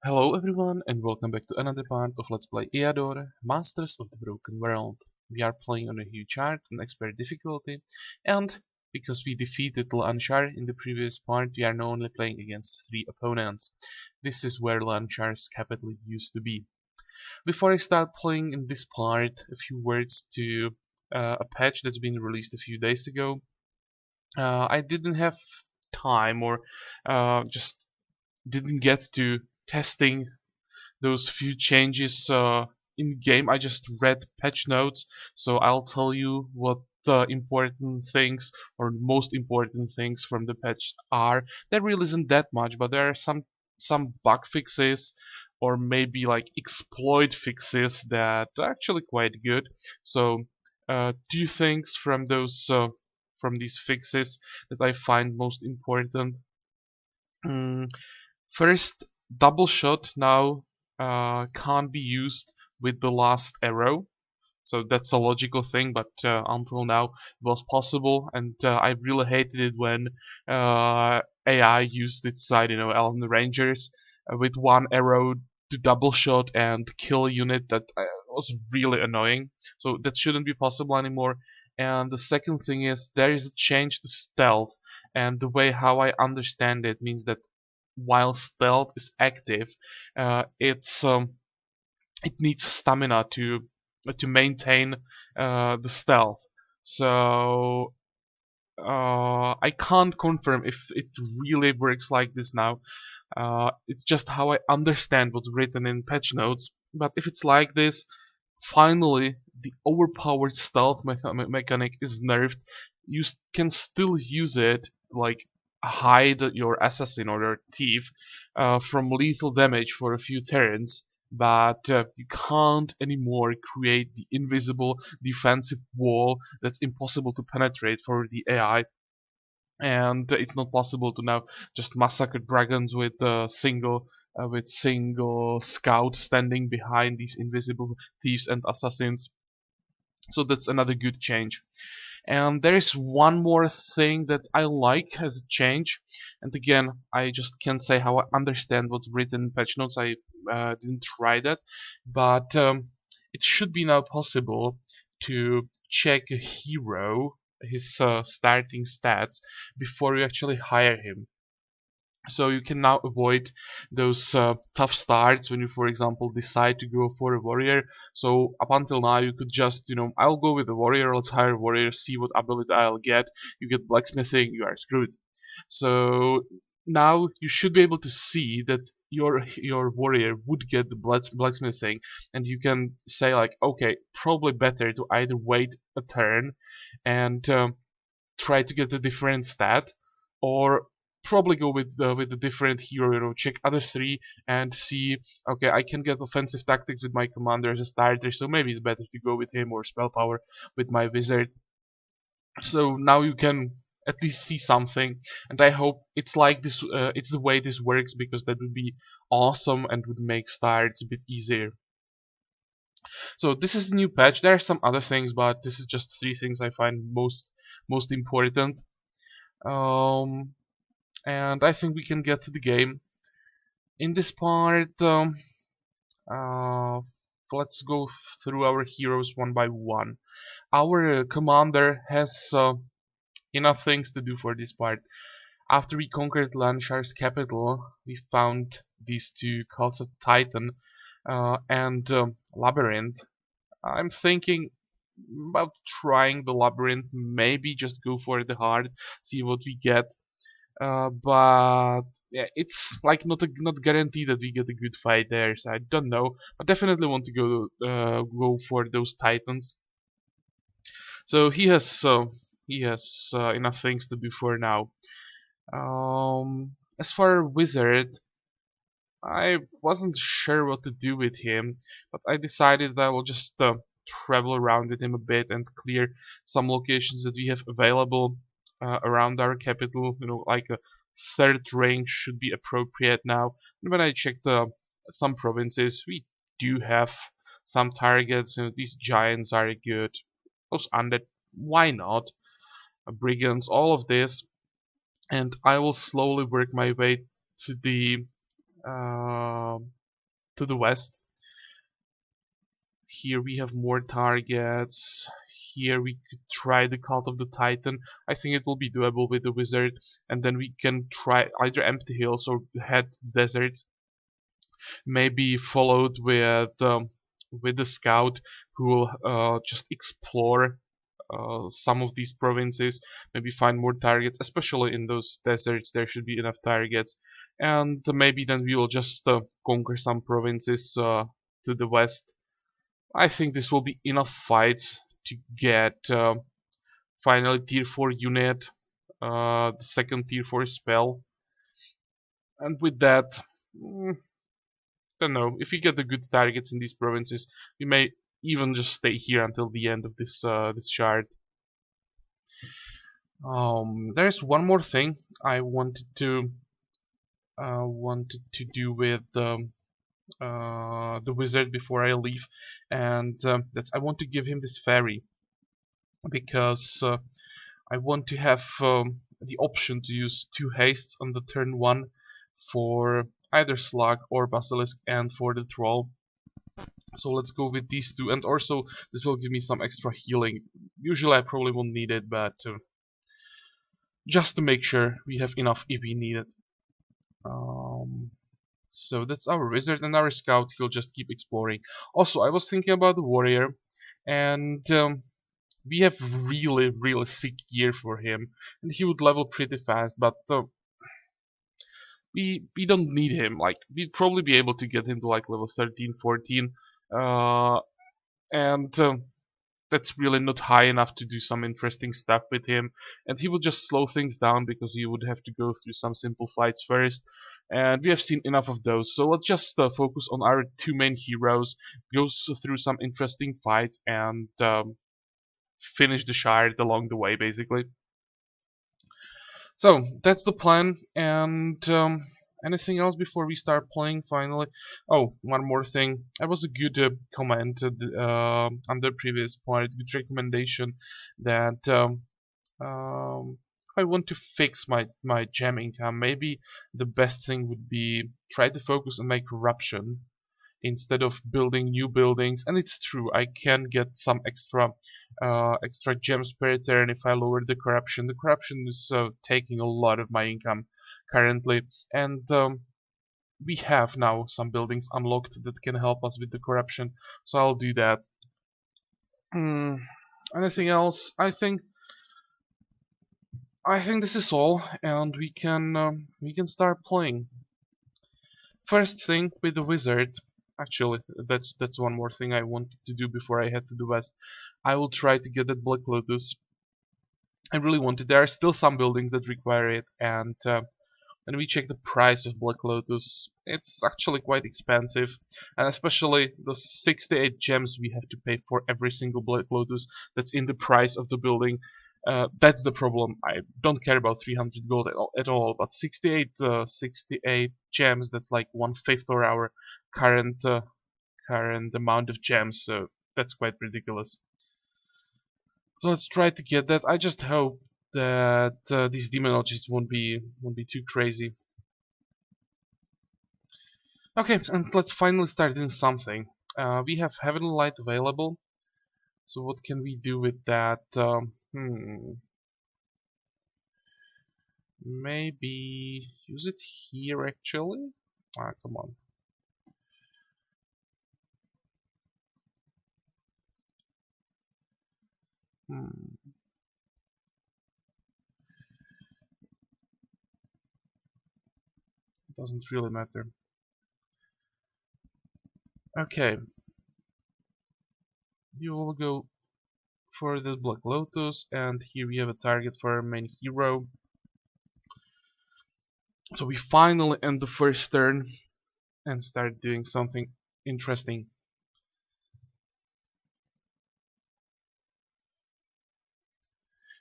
Hello everyone and welcome back to another part of Let's Play Eador, Masters of the Broken World. We are playing on a huge art and expert difficulty, and because we defeated Lanchar in the previous part, we are now only playing against 3 opponents. This is where Lanchar's capital used to be. Before I start playing in this part, a few words to a patch that's been released a few days ago. I didn't have time or just didn't get to testing those few changes in game. I just read patch notes, so I'll tell you what the important things or most important things from the patch are. There really isn't that much, but there are some bug fixes or maybe like exploit fixes that are actually quite good. So two things from these fixes that I find most important. Mm, First, double shot now can't be used with the last arrow. So that's a logical thing, but until now it was possible, and I really hated it when AI used its side, Elven Rangers with one arrow to double shot and kill a unit. That was really annoying. So that shouldn't be possible anymore. And the second thing is there is a change to stealth, and the way how I understand it means that while stealth is active, it needs stamina to maintain the stealth. So I can't confirm if it really works like this now. It's just how I understand what's written in patch notes. But if it's like this, finally the overpowered stealth mechanic is nerfed. You can still use it like hide your assassin or your thief from lethal damage for a few turns, but you can't anymore create the invisible defensive wall that's impossible to penetrate for the AI. And it's not possible to now just massacre dragons with single scout standing behind these invisible thieves and assassins. So that's another good change. And there is one more thing that I like as a change, and again I just can't say how I understand what's written in patch notes. I didn't try that, but it should be now possible to check a hero, his starting stats, before you actually hire him. So you can now avoid those tough starts when you, for example, decide to go for a warrior. So up until now, you could just, I'll go with the warrior, let's hire a warrior, see what ability I'll get. You get blacksmithing, you are screwed. So now you should be able to see that your warrior would get the blacksmithing, and you can say like, okay, probably better to either wait a turn and try to get a different stat, or probably go with a different hero. Check other three and see. Okay, I can get offensive tactics with my commander as a starter, so maybe it's better to go with him, or spell power with my wizard. So now you can at least see something, and I hope it's like this. It's the way this works, because that would be awesome and would make starts a bit easier. So this is the new patch. There are some other things, but this is just 3 things I find most important. Um, and I think we can get to the game. In this part, uh, let's go through our heroes one by one. Our commander has enough things to do for this part. After we conquered Lanchar's capital, we found these 2 cults of Titan and Labyrinth. I'm thinking about trying the Labyrinth, maybe just go for the hard, see what we get. But yeah, it's like not guaranteed that we get a good fight there. So I don't know. I definitely want to go for those Titans. So he has enough things to do for now. As for Wizard, I wasn't sure what to do with him, but I decided that I will just travel around with him a bit and clear some locations that we have available around our capital. Like a third range should be appropriate now. And when I checked some provinces, we do have some targets. These giants are good. Those undead, why not? Brigands, all of this, and I will slowly work my way to the to the west. Here we have more targets. Here we could try the Cult of the Titan. I think it will be doable with the Wizard. And then we can try either Empty Hills or head deserts. Maybe followed with the Scout who will just explore some of these provinces, maybe find more targets, especially in those deserts there should be enough targets, and maybe then we will just conquer some provinces to the west. I think this will be enough fights to get finally tier 4 unit, the second tier 4 spell, and with that, don't know, if we get the good targets in these provinces, we may even just stay here until the end of this shard. There's one more thing I wanted to do with the wizard before I leave, and that's I want to give him this fairy because I want to have the option to use 2 hastes on the turn 1 for either slug or basilisk and for the troll. So let's go with these 2, and also this will give me some extra healing. Usually I probably won't need it, but just to make sure we have enough if we need it. So that's our wizard, and our scout, he'll just keep exploring. Also, I was thinking about the warrior, and we have really sick gear for him, and he would level pretty fast, but we don't need him. Like, we'd probably be able to get him to like level 13, 14, and that's really not high enough to do some interesting stuff with him, and he would just slow things down because you would have to go through some simple fights first, and we have seen enough of those. So let's just focus on our 2 main heroes, go through some interesting fights, and finish the shard along the way, basically. So that's the plan, and anything else before we start playing finally? Oh, one more thing. That was a good comment under previous part, good recommendation that if I want to fix my gem income, maybe the best thing would be try to focus on my corruption instead of building new buildings. And it's true, I can get some extra gems per turn if I lower the corruption. The corruption is taking a lot of my income currently, and we have now some buildings unlocked that can help us with the corruption, so I'll do that. Anything else? I think this is all, and we can start playing. First thing with the wizard. Actually, that's one more thing I wanted to do before I head to the west. I will try to get that Black Lotus. I really want it. There are still some buildings that require it, and when we check the price of Black Lotus, it's actually quite expensive, and especially the 68 gems we have to pay for every single Black Lotus that's in the price of the building. That's the problem. I don't care about 300 gold at all, but 68 gems, that's like 1/5 of our current amount of gems, so that's quite ridiculous. So let's try to get that. I just hope that these demonologists won't be too crazy. Okay, and let's finally start doing something. We have Heavenly Light available, so what can we do with that? Maybe use it here actually? Ah, come on. It doesn't really matter. Okay. You will go for the Black Lotus, and here we have a target for our main hero. So we finally end the first turn and start doing something interesting.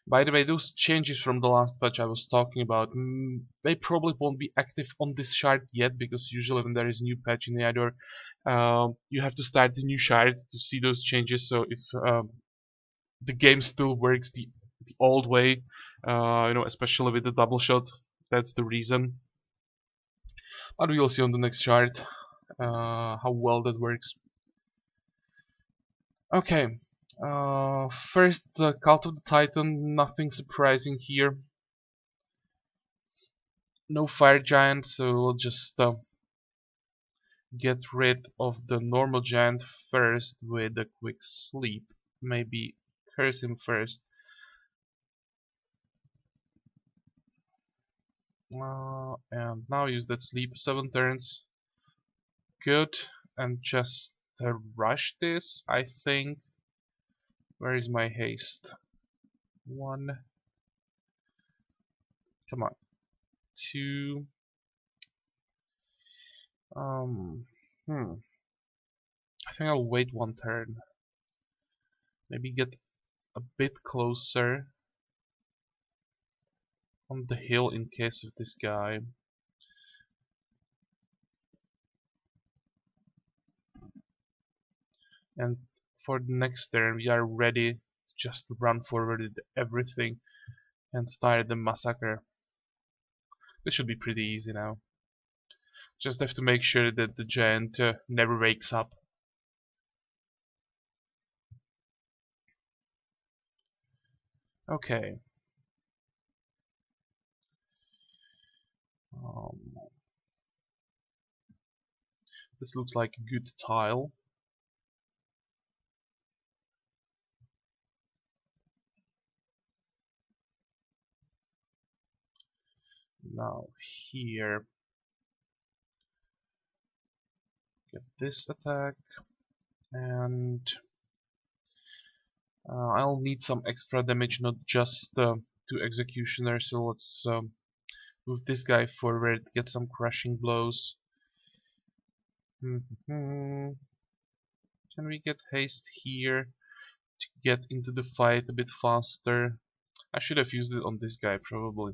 By the way, those changes from the last patch I was talking about, they probably won't be active on this shard yet, because usually when there is a new patch in the Eador, you have to start the new shard to see those changes. So if the game still works the old way, especially with the double shot, that's the reason. But we'll see on the next shard. how well that works. Okay, first the Cult of the Titan, nothing surprising here. No fire giant, so we'll just get rid of the normal giant first with a quick sleep. Maybe curse him first. And now use that sleep 7 turns. Good. And just rush this, I think. Where is my haste? 1. Come on. 2. Um. Hmm. I think I'll wait 1 turn. Maybe get a bit closer on the hill in case of this guy. And for the next turn we are ready to just run forward with everything and start the massacre. This should be pretty easy now. Just have to make sure that the giant never wakes up. Okay. Um, this looks like a good tile. Now here, get this attack, and I'll need some extra damage, not just to Executioner, so let's move this guy forward, get some crushing blows. Can we get haste here to get into the fight a bit faster? I should have used it on this guy probably.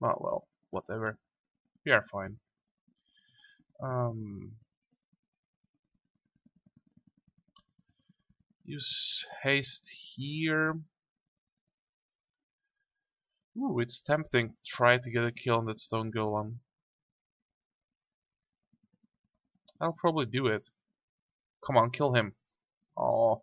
Oh well, whatever. We are fine. Use haste here. Ooh, it's tempting. Try to get a kill on that stone golem. I'll probably do it. Come on, kill him. Oh.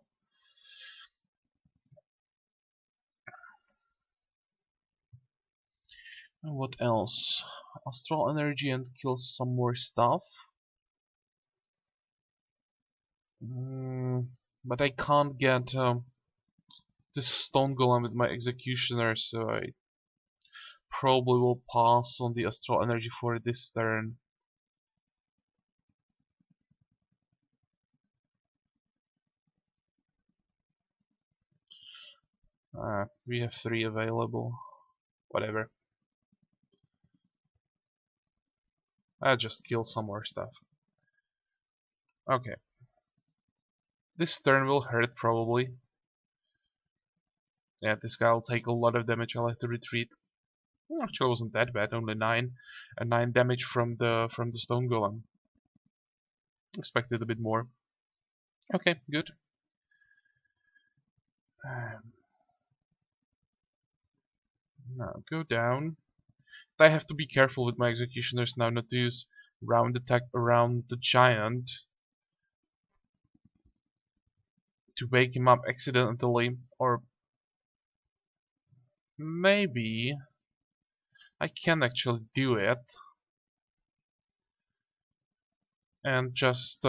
And what else? Astral energy and kill some more stuff. But I can't get this stone golem with my executioner, so I probably will pass on the astral energy for this turn. We have 3 available. Whatever. I'll just kill some more stuff. Okay. This turn will hurt probably. Yeah, this guy will take a lot of damage. I'll have to retreat. Actually, it wasn't that bad. Only 9, and 9 damage from the stone golem. Expected a bit more. Okay, good. Now go down. I have to be careful with my executioners now, not to use round attack around the giant to wake him up accidentally, or maybe I can actually do it and just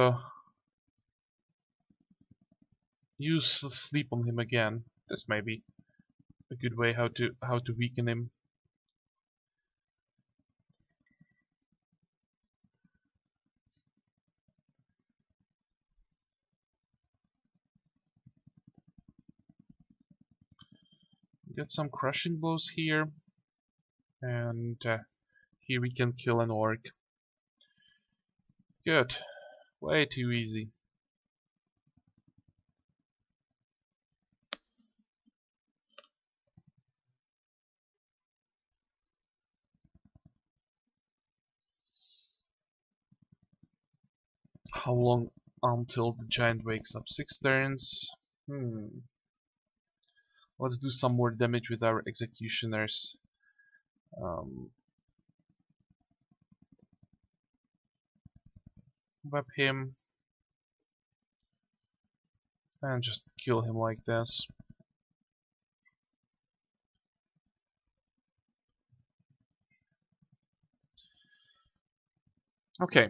use sleep on him again. This may be a good way how to weaken him. Get some crushing blows here, and here we can kill an orc. Good. Way too easy. How long until the giant wakes up? 6 turns. Let's do some more damage with our executioners. web him, and just kill him like this. Okay,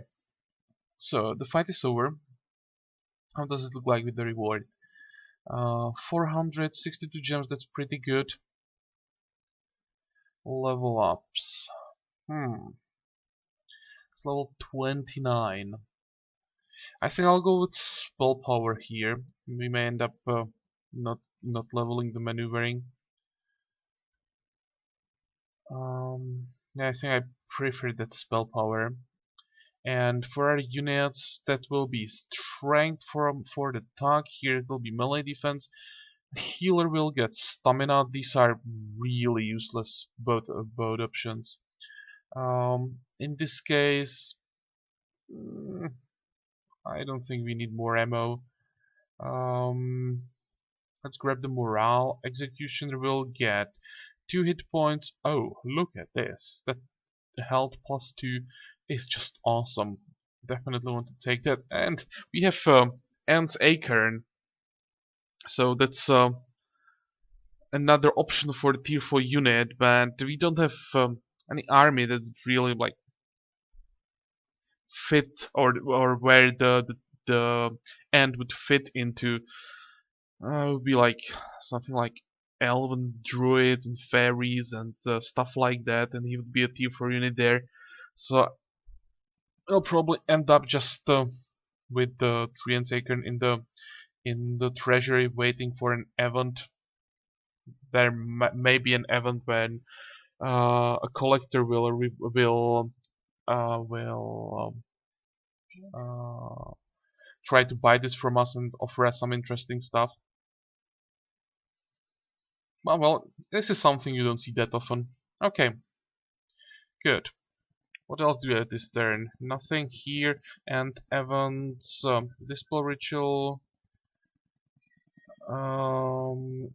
so the fight is over. How does it look like with the reward? 462 gems, that's pretty good. Level ups. It's level 29. I think I'll go with spell power here. We may end up not leveling the maneuvering. Yeah, I think I prefer that spell power. And for our units, that will be strength for the tank. Here it will be melee defense. Healer will get stamina. These are really useless, both options. In this case, I don't think we need more ammo. Let's grab the morale. Executioner will get 2 hit points. Oh, look at this. That health plus 2 is just awesome. Definitely want to take that. And we have Ant's Acorn. So that's another option for the tier 4 unit, but we don't have any army that would really like fit or where the end would fit into. Would be like something like elven druids and fairies and stuff like that, and he would be a tier 4 unit there. So I'll probably end up just with the Treant Acorn in the treasury, waiting for an event. There may be an event when a collector will try to buy this from us and offer us some interesting stuff. Well, this is something you don't see that often. Okay, good. What else do we have this turn? Nothing here. And events, dispel ritual. Um,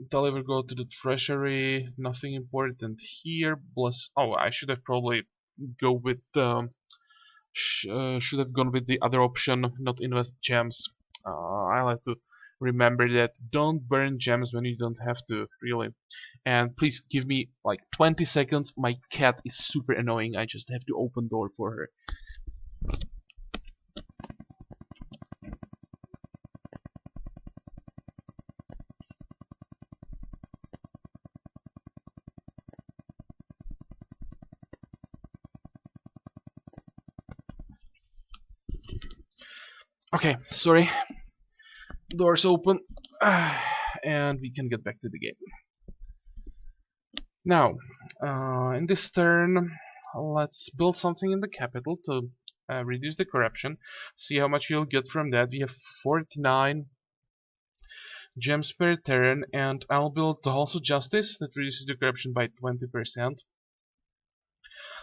Deliver gold to the treasury. Nothing important here. Bless. Oh, I should have probably go with should have gone with the other option, not invest gems. I'll have to remember that. Don't burn gems when you don't have to, really. And please give me like 20 seconds. My cat is super annoying. I just have to open door for her. Okay, sorry. Doors open. And we can get back to the game. Now, in this turn, let's build something in the capital to reduce the corruption. See how much you'll get from that. We have 49 gems per turn, and I'll build also justice that reduces the corruption by 20%.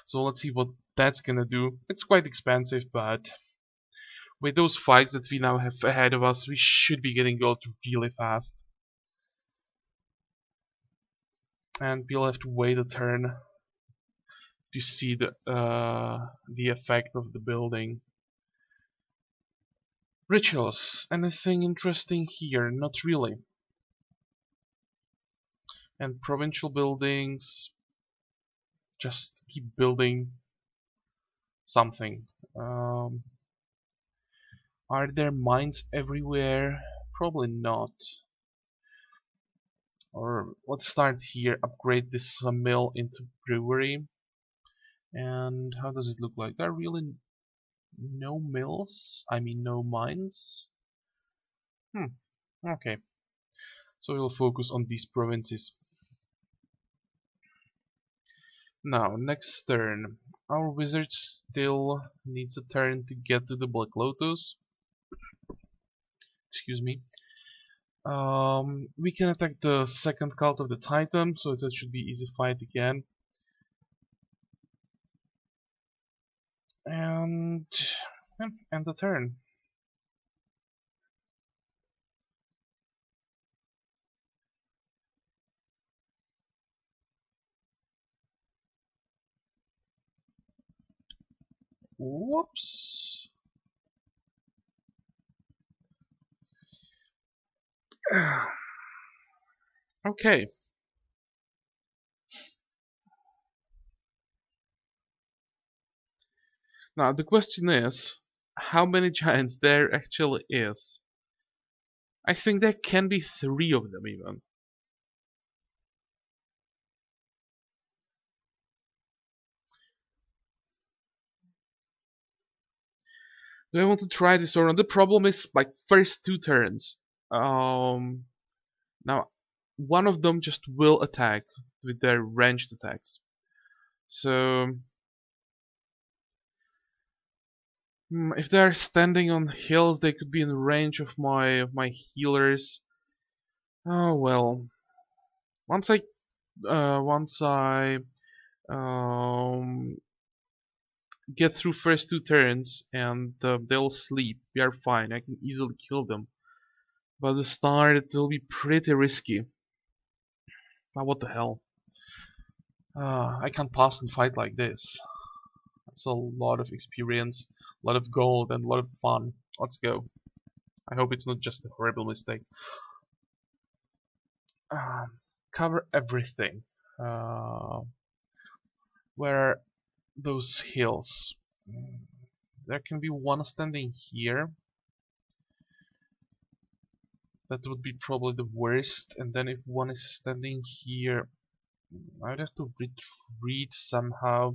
So let's see what that's gonna do. It's quite expensive, but with those fights that we now have ahead of us, we should be getting gold really fast. And we'll have to wait a turn to see the effect of the building. Rituals. Anything interesting here? Not really. And provincial buildings. Just keep building something. Are there mines everywhere? Probably not. Or let's start here. Upgrade this mill into brewery. And how does it look like? There are really no mills? I mean no mines? Okay. So we'll focus on these provinces. Now, next turn. Our wizard still needs a turn to get to the Black Lotus. Excuse me. We can attack the second cult of the Titan, so that should be easy fight again. And end the turn. Whoops. Okay. Now the question is, how many giants there actually is? I think there can be 3 of them even. Do I want to try this or not? The problem is like first 2 turns. Um, Now one of them just will attack with their ranged attacks. So if they're standing on hills, they could be in range of my healers. Oh well. Once I um, get through first 2 turns and they'll sleep, we are fine. I can easily kill them. But the start it will be pretty risky. But what the hell? I can't pass and fight like this. That's a lot of experience, a lot of gold, and a lot of fun. Let's go. I hope it's not just a horrible mistake. Cover everything. Where are those hills? There can be one standing here. That would be probably the worst. And then if one is standing here, I'd have to retreat somehow.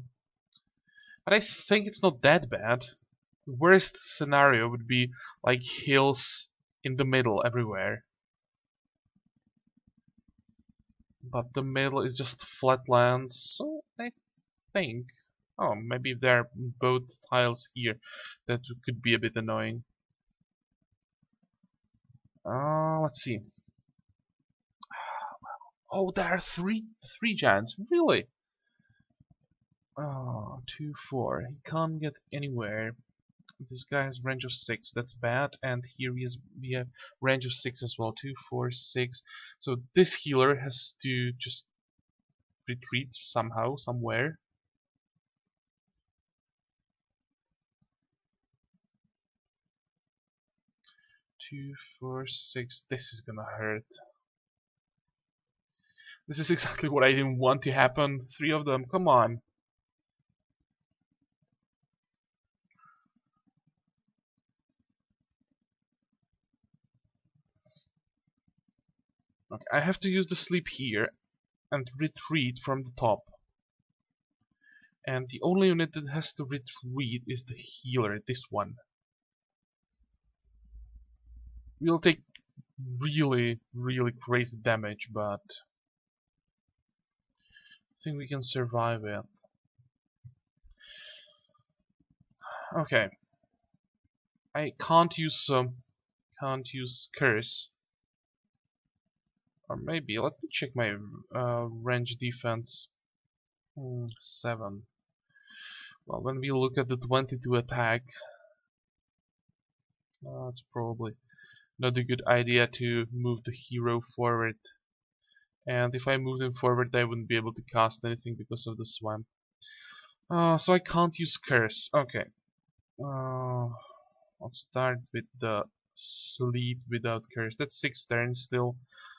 But I think it's not that bad. The worst scenario would be like hills in the middle everywhere. But the middle is just flatlands, so I think... Oh, maybe if there are both tiles here, that could be a bit annoying. Let's see. Oh, there are three giants, really? Oh, 2, 4. He can't get anywhere. This guy has range of 6. That's bad. And here we have range of 6 as well. 2, 4, 6. So this healer has to just retreat somehow, somewhere. 2, 4, 6. This is gonna hurt. This is exactly what I didn't want to happen. 3 of them. Come on. Okay, I have to use the sleep here and retreat from the top. And the only unit that has to retreat is the healer, this one. We'll take really, really crazy damage, but I think we can survive it. Okay. I can't use curse. Or maybe let me check my range defense. 7. Well, when we look at the 22 attack, it's probably not a good idea to move the hero forward. And if I move them forward, they wouldn't be able to cast anything because of the swamp. So I can't use curse. Okay. Let's start with the sleep without curse. That's 6 turns still.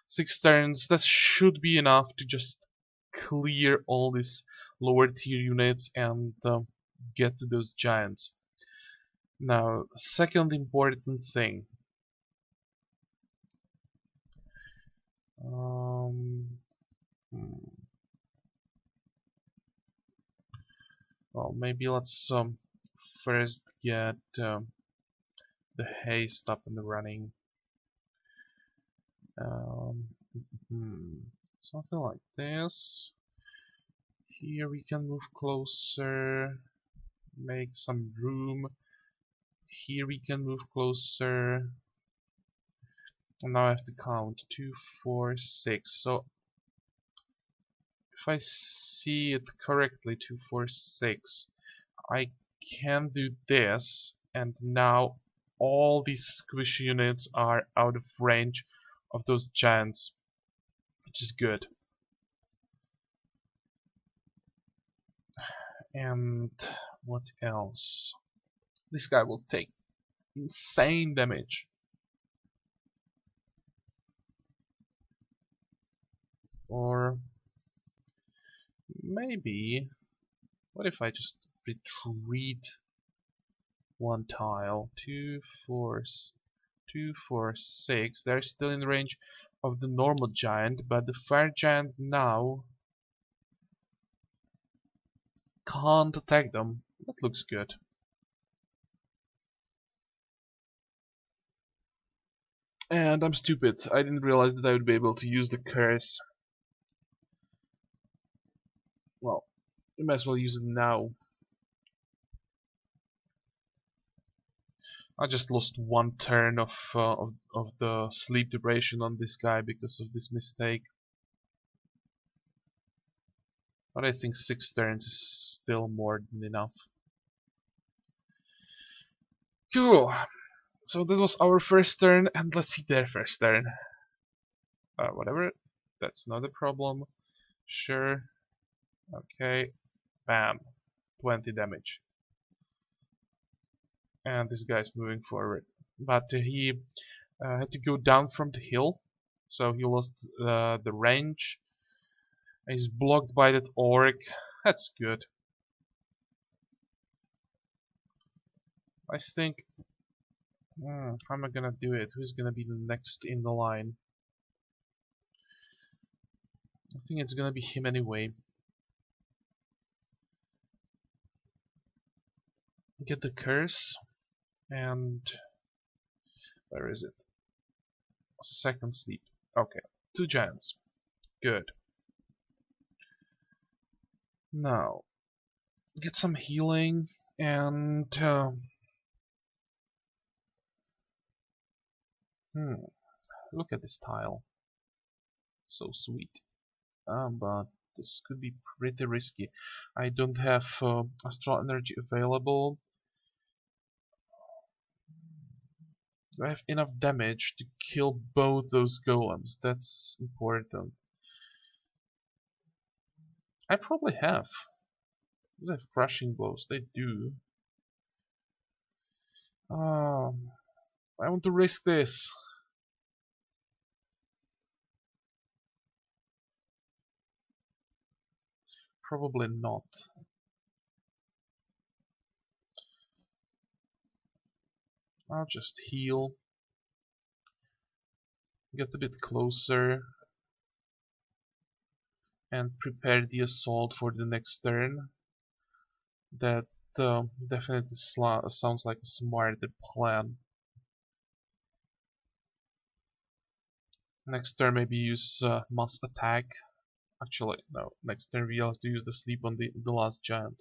6 turns, that should be enough to just clear all these lower tier units and get to those giants. Now, second important thing. Well, maybe let's first get the haste up and running. Something like this. Here we can move closer, make some room. Here we can move closer. And now I have to count 2, 4, 6. So if I see it correctly, 2, 4, 6, I can do this, and now all these squish units are out of range of those giants, which is good. And what else? This guy will take insane damage. Or maybe, what if I just retreat one tile? 2, 4, 2, 4, 6. They're still in the range of the normal giant, but the fire giant now can't attack them. That looks good. And I'm stupid. I didn't realize that I would be able to use the curse. Well, you might as well use it now. I just lost one turn of the sleep duration on this guy because of this mistake. But I think 6 turns is still more than enough. Cool. So that was our first turn, and let's see their first turn. Whatever. That's not a problem. Sure. Okay. Bam. 20 damage. And this guy's moving forward. But he had to go down from the hill, so he lost the range. He's blocked by that orc. That's good. I think... how am I gonna do it? Who's gonna be the next in the line? I think it's gonna be him anyway. Get the curse. And... where is it? Second sleep. Okay. 2 giants. Good. Now, get some healing and look at this tile. So sweet. But this could be pretty risky. I don't have astral energy available. Do I have enough damage to kill both those golems? That's important. I probably have. Do they have crushing blows? They do. I want to risk this. Probably not. I'll just heal. Get a bit closer. And prepare the assault for the next turn. That definitely sounds like a smarter plan. Next turn maybe use mass attack. Actually, no. Next turn we have to use the sleep on the last giant.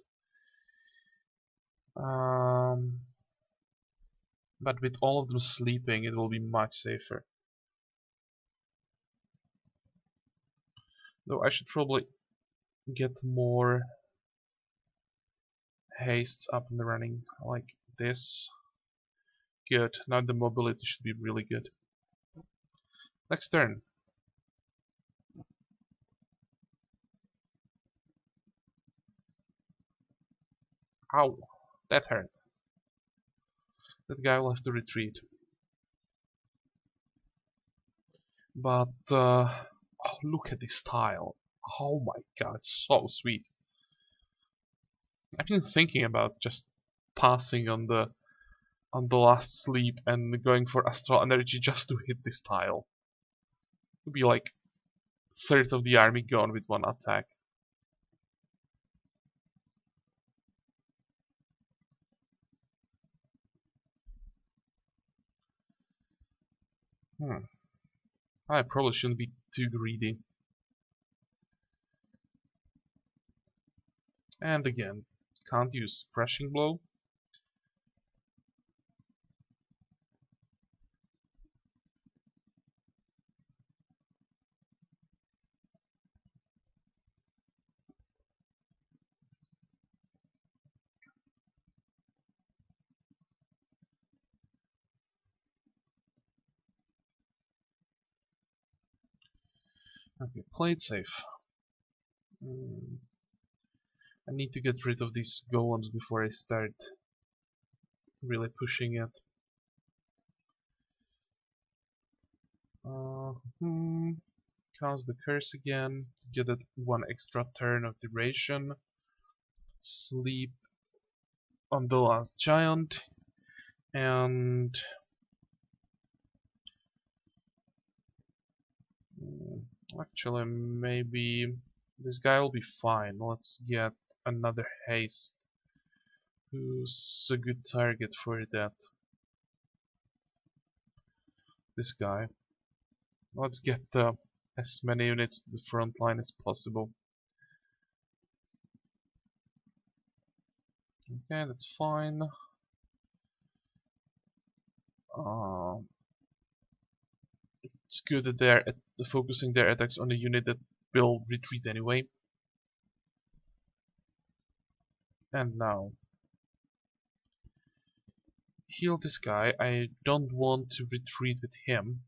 But with all of them sleeping, it will be much safer. Though I should probably get more hastes up and running like this. Good. Now the mobility should be really good. Next turn. Ow. That hurt. That guy will have to retreat. But oh, look at this tile. Oh my god, so sweet. I've been thinking about just passing on the last sleep and going for astral energy just to hit this tile. It would be like a third of the army gone with one attack. I probably shouldn't be too greedy. And again, can't use crushing blow. Okay, play it safe. I need to get rid of these golems before I start really pushing it. Cast the curse again. Get that one extra turn of duration. Sleep on the last giant. And actually, maybe this guy will be fine. Let's get another haste. Who's a good target for that? This guy. Let's get as many units to the front line as possible. Okay, that's fine. Uh, it's good that they're focusing their attacks on a unit that will retreat anyway. And now, heal this guy. I don't want to retreat with him.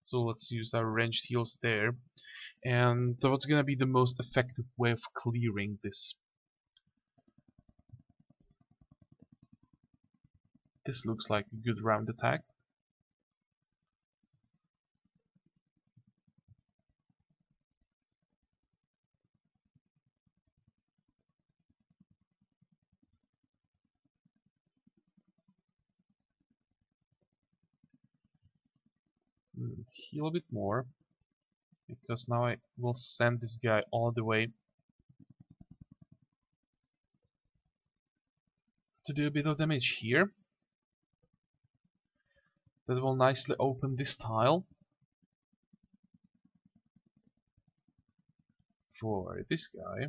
So let's use our ranged heals there. And what's gonna be the most effective way of clearing this? This looks like a good round attack. Heal a bit more, because now I will send this guy all the way to do a bit of damage here. That will nicely open this tile for this guy.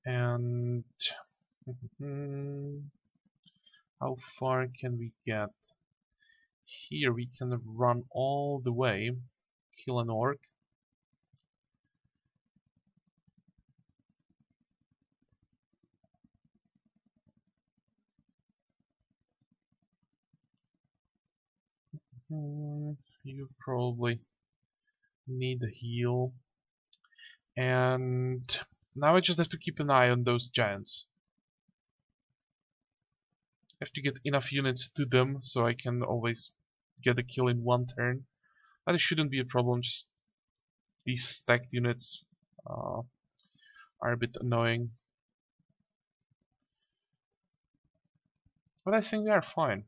And how far can we get? Here we can run all the way, kill an orc. You probably need a heal. And now I just have to keep an eye on those giants. I have to get enough units to them so I can always get a kill in one turn. But it shouldn't be a problem, just these stacked units are a bit annoying. But I think we are fine.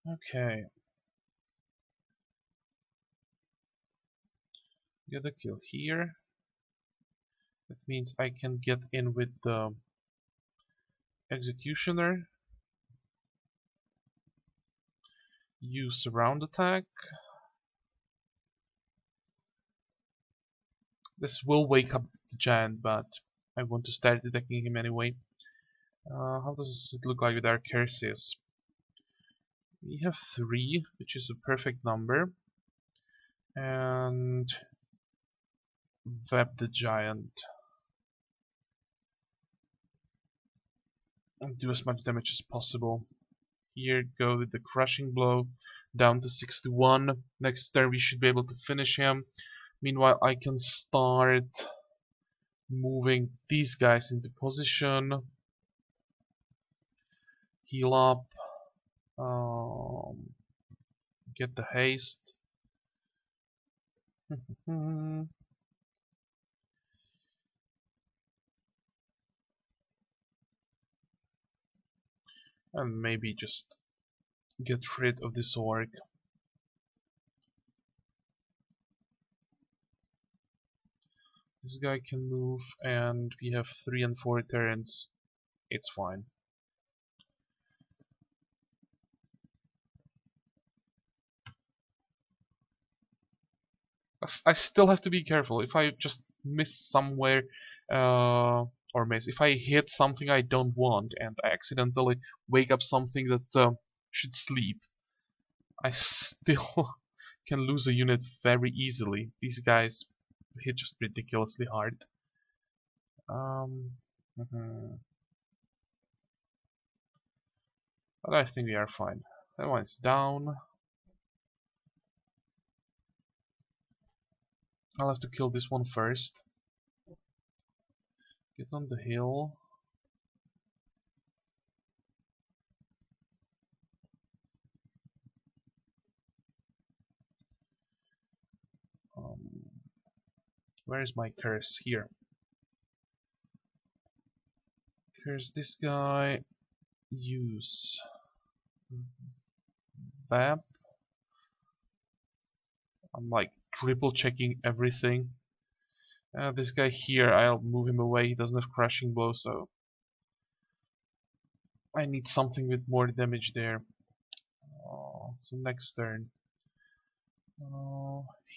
Okay. Get a kill here. That means I can get in with the executioner. Use surround attack. This will wake up the giant, but I want to start attacking him anyway. How does it look like with our curses? We have 3, which is a perfect number. And web the giant. And do as much damage as possible. Here, go with the crushing blow down to 61. Next turn we should be able to finish him. Meanwhile, I can start moving these guys into position. Heal up. Get the haste. And maybe just get rid of this orc. This guy can move, and we have 3 and 4 turns. It's fine. I still have to be careful. If I just miss somewhere, or miss, if I hit something I don't want and I accidentally wake up something that should sleep, I still can lose a unit very easily. These guys hit just ridiculously hard. But I think we are fine. That one's down. I'll have to kill this one first. Get on the hill. Um, where is my curse? Here. Curse this guy. Use BAP. I'm like triple checking everything. This guy here, I'll move him away. He doesn't have crushing blow, so I need something with more damage there. So next turn.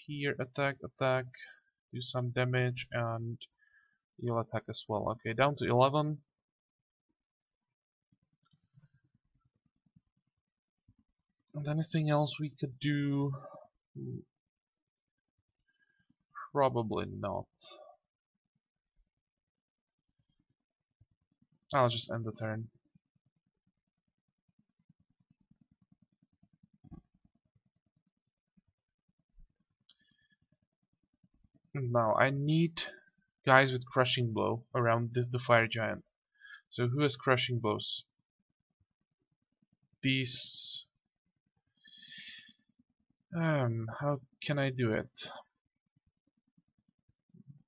Here, attack, attack. Do some damage, and you'll attack as well. Okay, down to 11. And anything else we could do? Probably not. I'll just end the turn. Now I need guys with crushing blow around the fire giant. So who has crushing blows? These. How can I do it?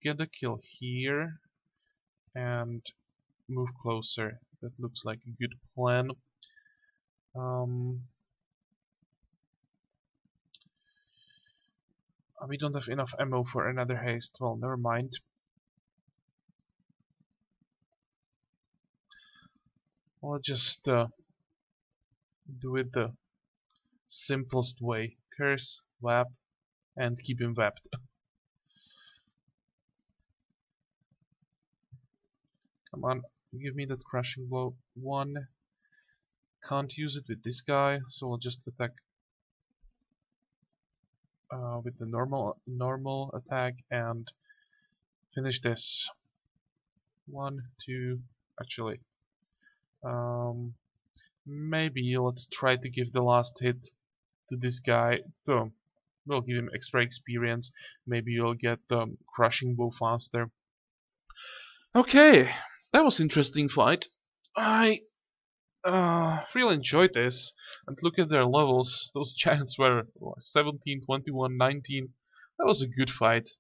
Get a kill here and move closer. That looks like a good plan. We don't have enough ammo for another haste. Well, never mind. I'll just do it the simplest way. Curse, whap, and keep him whapped. Come on, give me that crushing blow. 1. Can't use it with this guy, so I'll just attack with the normal attack and finish this. 1, 2. Actually, maybe let's try to give the last hit to this guy. So we'll give him extra experience. Maybe you'll get the crushing blow faster. Okay, that was an interesting fight. I really enjoyed this. And look at their levels. Those giants were 17, 21, 19. That was a good fight.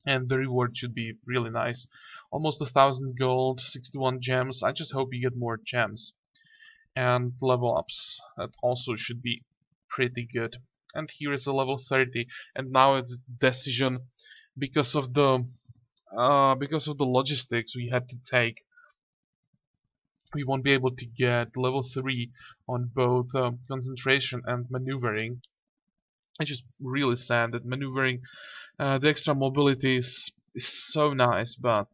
And the reward should be really nice. Almost 1,000 gold, 61 gems. I just hope you get more gems. And level ups. That also should be pretty good. And here is a level 30. And now it's decision because of the logistics we had to take. We won't be able to get level 3 on both concentration and maneuvering. It's just really sad that maneuvering, the extra mobility is so nice, but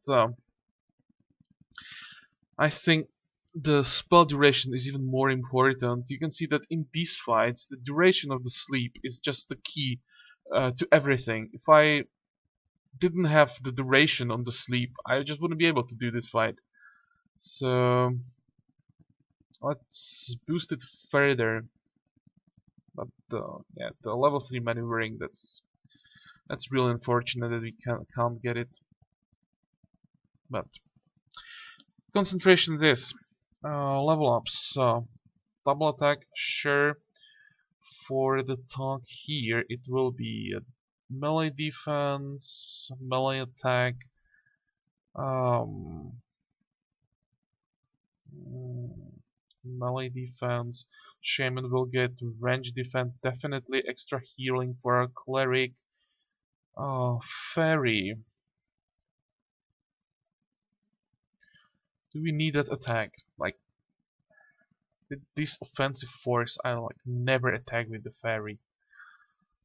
I think the spell duration is even more important. You can see that in these fights, the duration of the sleep is just the key to everything. If I didn't have the duration on the sleep, I just wouldn't be able to do this fight. So let's boost it further. But yeah, the level 3 maneuvering, that's really unfortunate that we can't get it. But concentration this. Level ups. Double attack, sure. For the tank here, it will be a melee defense, melee attack. Melee defense. Shaman will get range defense, definitely extra healing for a cleric. Fairy. Do we need that attack? Like, with this offensive force, I like never attack with the fairy.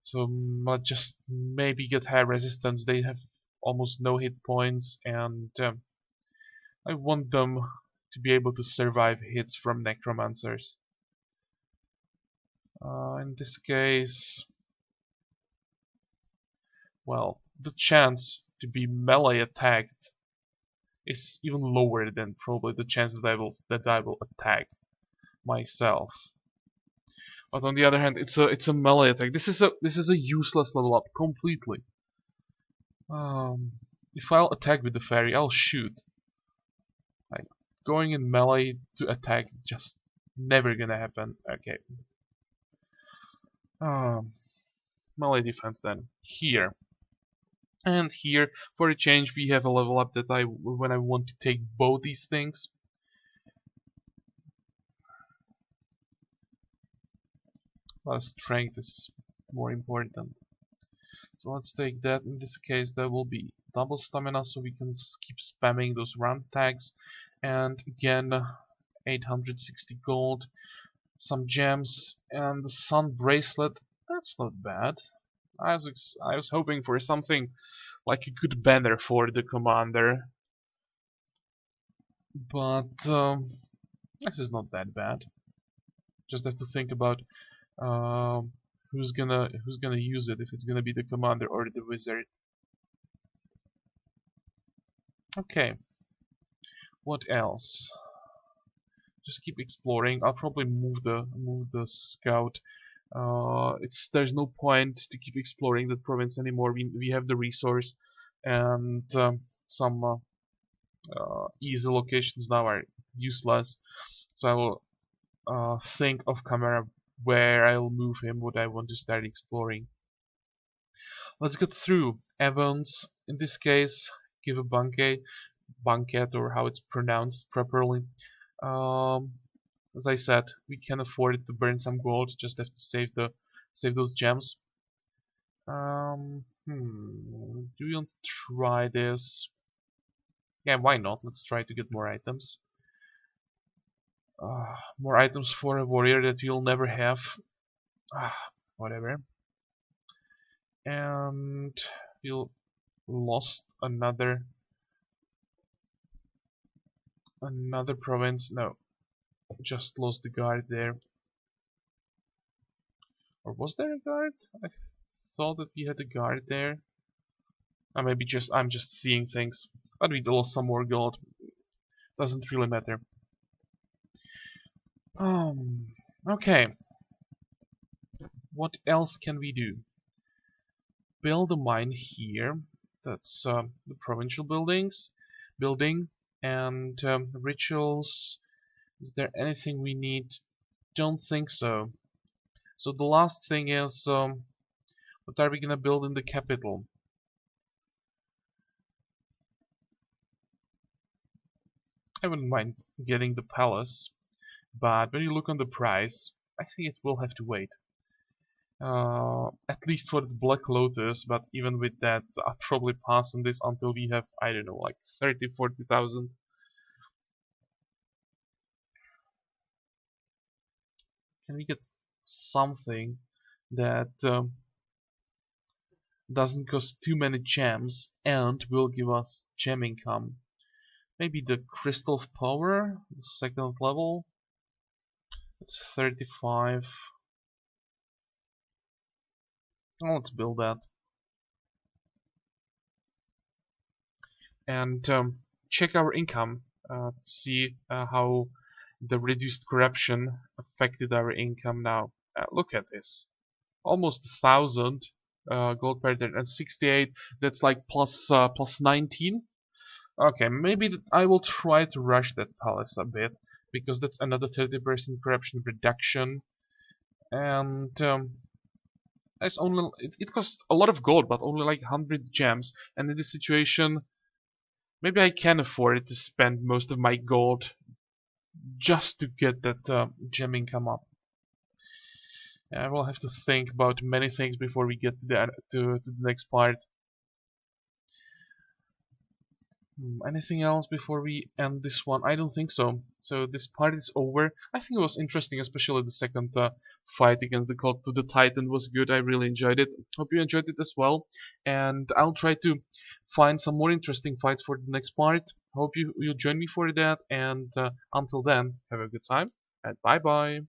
So just maybe get high resistance. They have almost no hit points, and I want them to be able to survive hits from necromancers. In this case, well, the chance to be melee attacked is even lower than probably the chance that I will attack myself. But on the other hand, it's a melee attack. This is a useless level up completely. If I'll attack with the fairy, I'll shoot. Like, going in melee to attack, just never gonna happen. Okay. Um, Melee defense then. Here. And here, for a change, we have a level up that when I want to take both these things. Strength is more important. So let's take that. In this case, there will be double stamina, so we can keep spamming those round tags. And again, 860 gold, some gems, and the sun bracelet. That's not bad. I was hoping for something like a good banner for the commander, but this is not that bad. Just have to think about um, who's gonna use it, if it's gonna be the commander or the wizard. Okay, what else? Just keep exploring. I'll probably move the scout. There's no point to keep exploring that province anymore. We have the resource, and some easy locations now are useless. So I will think of camera where I'll move him, what I want to start exploring. Let's get through. Evans, in this case, give a banquet, or how it's pronounced properly. Um, as I said, we can afford to burn some gold. Just have to save those gems. Do you want to try this? Yeah, why not? Let's try to get more items. More items for a warrior that you'll never have. Whatever. And you lost another province. No, just lost the guard there. Or was there a guard? I thought that we had a guard there. Or maybe I'm just seeing things. But we lost some more gold. Doesn't really matter. Okay. What else can we do? Build a mine here. That's the provincial building, and rituals. Is there anything we need? Don't think so. So the last thing is, what are we gonna build in the capital? I wouldn't mind getting the palace, but when you look on the price, I think it will have to wait. At least for the Black Lotus, but even with that, I'll probably pass on this until we have, I don't know, like 30,000-40,000. Can we get something that doesn't cost too many gems and will give us gem income? Maybe the Crystal of Power, the second level. It's 35. Well, let's build that. And check our income to see how the reduced corruption affected our income now. Look at this. Almost 1,000 gold per day, and 68. That's like plus 19. Okay, maybe I will try to rush that palace a bit, because that's another 30% corruption reduction. And it costs a lot of gold, but only like 100 gems. And in this situation, maybe I can afford to spend most of my gold just to get that gem income up. I will have to think about many things before we get to the next part. Anything else before we end this one? I don't think so. So this part is over. I think it was interesting, especially the second fight against the Cult to the Titan was good. I really enjoyed it. Hope you enjoyed it as well. And I'll try to find some more interesting fights for the next part. Hope you'll join me for that. And until then, have a good time and bye bye.